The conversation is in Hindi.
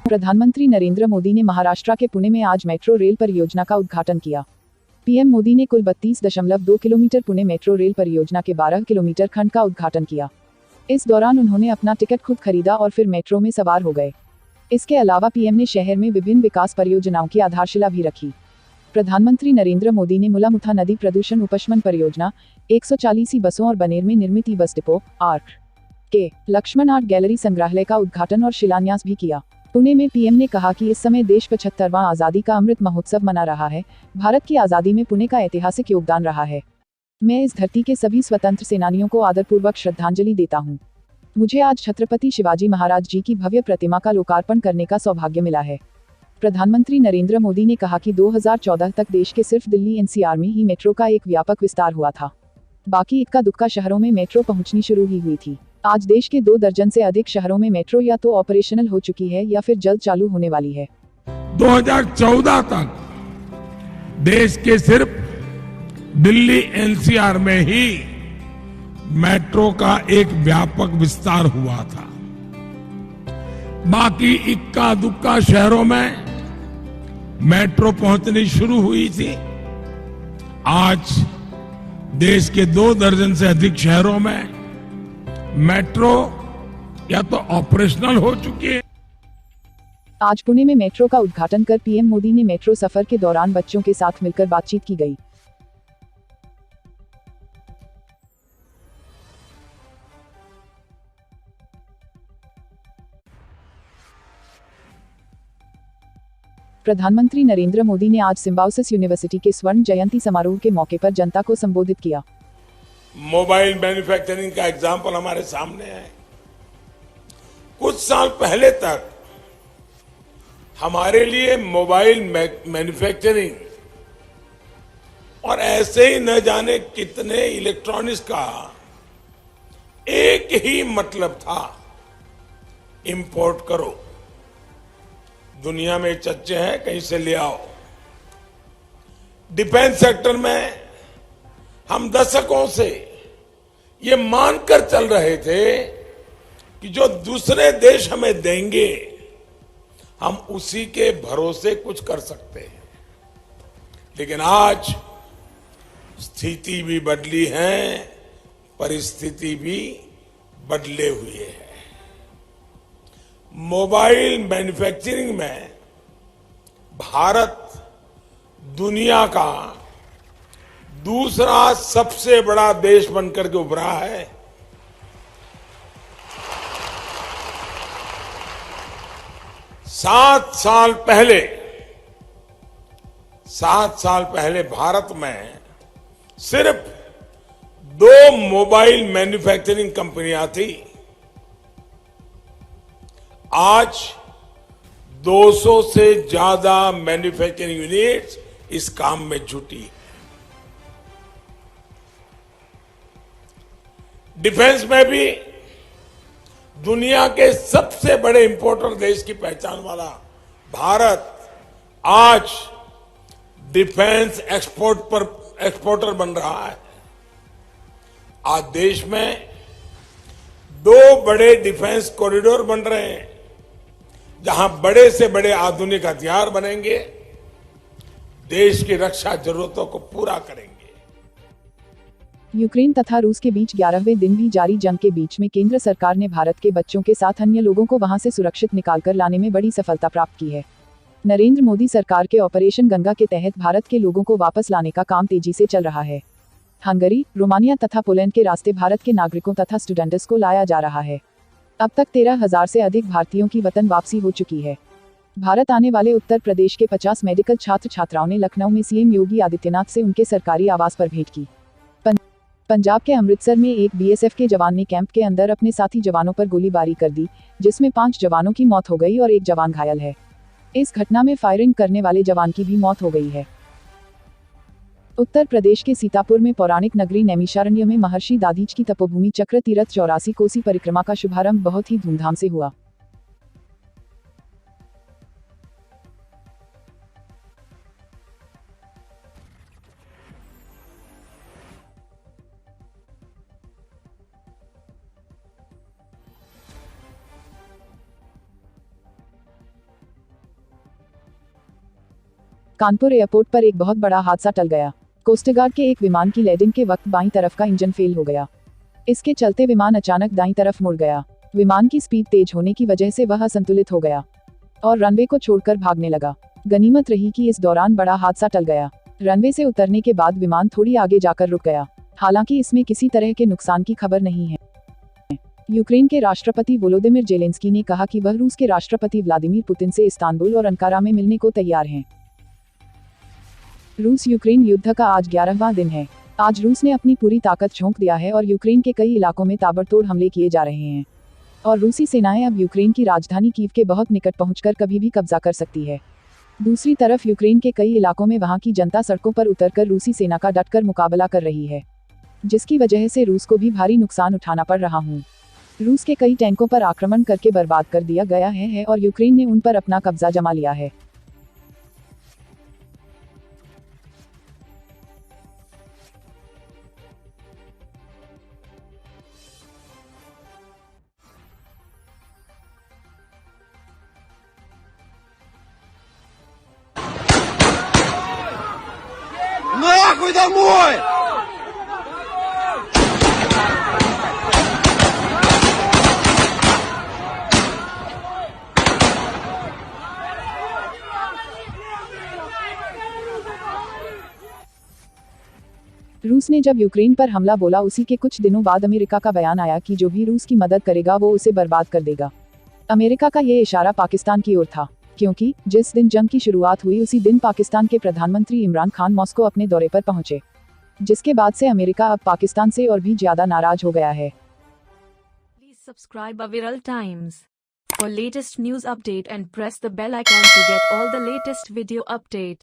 प्रधानमंत्री नरेंद्र मोदी ने महाराष्ट्र के पुणे में आज मेट्रो रेल परियोजना का उद्घाटन किया। पीएम मोदी ने कुल 32.2 किलोमीटर पुणे मेट्रो रेल परियोजना के 12 किलोमीटर खंड का उद्घाटन किया। इस दौरान उन्होंने अपना टिकट खुद खरीदा और फिर मेट्रो में सवार हो गए। इसके अलावा पीएम ने शहर में विभिन्न विकास परियोजनाओं की आधारशिला भी रखी। प्रधानमंत्री नरेंद्र मोदी ने मुलामुथा नदी प्रदूषण उपशमन परियोजना, 140 बसों और बनेर में निर्मित बस डिपो आर्क के लक्ष्मण आर्ट गैलरी संग्रहालय का उद्घाटन और शिलान्यास भी किया। पुणे में पीएम ने कहा कि इस समय देश 75वां आज़ादी का अमृत महोत्सव मना रहा है। भारत की आज़ादी में पुणे का ऐतिहासिक योगदान रहा है। मैं इस धरती के सभी स्वतंत्र सेनानियों को आदरपूर्वक श्रद्धांजलि देता हूँ। मुझे आज छत्रपति शिवाजी महाराज जी की भव्य प्रतिमा का लोकार्पण करने का सौभाग्य मिला है। प्रधानमंत्री नरेंद्र मोदी ने कहा कि 2014 तक देश के सिर्फ दिल्ली एनसीआर में ही मेट्रो का एक व्यापक विस्तार हुआ था। बाकी इक्का दुक्का शहरों में मेट्रो पहुंचनी शुरू ही हुई थी। आज देश के 2 दर्जन से अधिक शहरों में मेट्रो या तो ऑपरेशनल हो चुकी है या फिर जल्द चालू होने वाली है। 2014 तक देश के सिर्फ दिल्ली एनसीआर में ही मेट्रो का एक व्यापक विस्तार हुआ था। बाकी इक्का दुक्का शहरों में मेट्रो पहुंचनी शुरू हुई थी। आज देश के 2 दर्जन से अधिक शहरों में मेट्रो या तो ऑपरेशनल हो चुकी है। आज पुणे में मेट्रो का उद्घाटन कर पीएम मोदी ने मेट्रो सफर के दौरान बच्चों के साथ मिलकर बातचीत की गई। प्रधानमंत्री नरेंद्र मोदी ने आज सिम्बायोसिस यूनिवर्सिटी के स्वर्ण जयंती समारोह के मौके पर जनता को संबोधित किया। मोबाइल मैन्युफैक्चरिंग का एग्जाम्पल हमारे सामने है। कुछ साल पहले तक हमारे लिए मोबाइल मैन्युफैक्चरिंग और ऐसे ही न जाने कितने इलेक्ट्रॉनिक्स का एक ही मतलब था, इंपोर्ट करो, दुनिया में चच्चे हैं कहीं से ले आओ। डिफेंस सेक्टर में हम दशकों से ये मानकर चल रहे थे कि जो दूसरे देश हमें देंगे हम उसी के भरोसे कुछ कर सकते हैं। लेकिन आज स्थिति भी बदली है, परिस्थिति भी बदले हुए है। मोबाइल मैन्युफैक्चरिंग में भारत दुनिया का दूसरा सबसे बड़ा देश बनकर के उभरा है। सात साल पहले भारत में सिर्फ 2 मोबाइल मैन्युफैक्चरिंग कंपनियां थी। आज 200 से ज्यादा मैन्युफैक्चरिंग यूनिट्स इस काम में जुटी। डिफेंस में भी दुनिया के सबसे बड़े इंपोर्टर देश की पहचान वाला भारत आज डिफेंस एक्सपोर्टर बन रहा है। आज देश में 2 बड़े डिफेंस कॉरिडोर बन रहे हैं, जहां बड़े से बड़े आधुनिक हथियार बनेंगे, देश की रक्षा जरूरतों को पूरा करेंगे। यूक्रेन तथा रूस के बीच 11वें दिन भी जारी जंग के बीच में केंद्र सरकार ने भारत के बच्चों के साथ अन्य लोगों को वहां से सुरक्षित निकालकर लाने में बड़ी सफलता प्राप्त की है। नरेंद्र मोदी सरकार के ऑपरेशन गंगा के तहत भारत के लोगों को वापस लाने का काम तेजी से चल रहा है। हंगरी, रोमानिया तथा पोलैंड के रास्ते भारत के नागरिकों तथा स्टूडेंट्स को लाया जा रहा है। अब तक 13,000 से अधिक भारतीयों की वतन वापसी हो चुकी है। भारत आने वाले उत्तर प्रदेश के 50 मेडिकल छात्र छात्राओं ने लखनऊ में सीएम योगी आदित्यनाथ से उनके सरकारी आवास पर भेंट की। पंजाब के अमृतसर में एक बीएसएफ के जवान ने कैंप के अंदर अपने साथी जवानों पर गोलीबारी कर दी, जिसमें 5 जवानों की मौत हो गई और 1 जवान घायल है। इस घटना में फायरिंग करने वाले जवान की भी मौत हो गई है। उत्तर प्रदेश के सीतापुर में पौराणिक नगरी नैमिषारण्य में महर्षि दाधीच की तपोभूमि चक्र तीर्थ 84 कोसी परिक्रमा का शुभारंभ बहुत ही धूमधाम से हुआ। कानपुर एयरपोर्ट पर एक बहुत बड़ा हादसा टल गया। कोस्टगार्ड के एक विमान की लैंडिंग के वक्त बाईं तरफ का इंजन फेल हो गया। इसके चलते विमान अचानक दाईं तरफ मुड़ गया। विमान की स्पीड तेज होने की वजह से वह असंतुलित हो गया और रनवे को छोड़कर भागने लगा। गनीमत रही कि इस दौरान बड़ा हादसा टल गया। रनवे से उतरने के बाद विमान थोड़ी आगे जाकर रुक गया। हालांकि इसमें किसी तरह के नुकसान की खबर नहीं है। यूक्रेन के राष्ट्रपति वोलोदिमिर जेलेंस्की ने कहा कि वह रूस के राष्ट्रपति व्लादिमीर पुतिन से इस्तांबुल और अंकारा में मिलने को तैयार हैं। रूस यूक्रेन युद्ध का आज 11वां दिन है। आज रूस ने अपनी पूरी ताकत झोंक दिया है और यूक्रेन के कई इलाकों में ताबड़तोड़ हमले किए जा रहे हैं और रूसी सेनाएं अब यूक्रेन की राजधानी कीव के बहुत निकट पहुंचकर कभी भी कब्जा कर सकती है। दूसरी तरफ यूक्रेन के कई इलाकों में वहां की जनता सड़कों पर उतरकर रूसी सेना का डटकर मुकाबला कर रही है, जिसकी वजह से रूस को भी भारी नुकसान उठाना पड़ रहा है। रूस के कई टैंकों पर आक्रमण करके बर्बाद कर दिया गया है और यूक्रेन ने उन पर अपना कब्जा जमा लिया है। Нахуй домой! रूस ने जब यूक्रेन पर हमला बोला उसी के कुछ दिनों बाद अमेरिका का बयान आया कि जो भी रूस की मदद करेगा वो उसे बर्बाद कर देगा। अमेरिका का ये इशारा पाकिस्तान की ओर था, क्योंकि जिस दिन जंग की शुरुआत हुई उसी दिन पाकिस्तान के प्रधानमंत्री इमरान खान मॉस्को अपने दौरे पर पहुंचे, जिसके बाद से अमेरिका अब पाकिस्तान से और भी ज्यादा नाराज हो गया है। Please subscribe Aviral Times for latest news update and press the bell icon to get all the latest video update.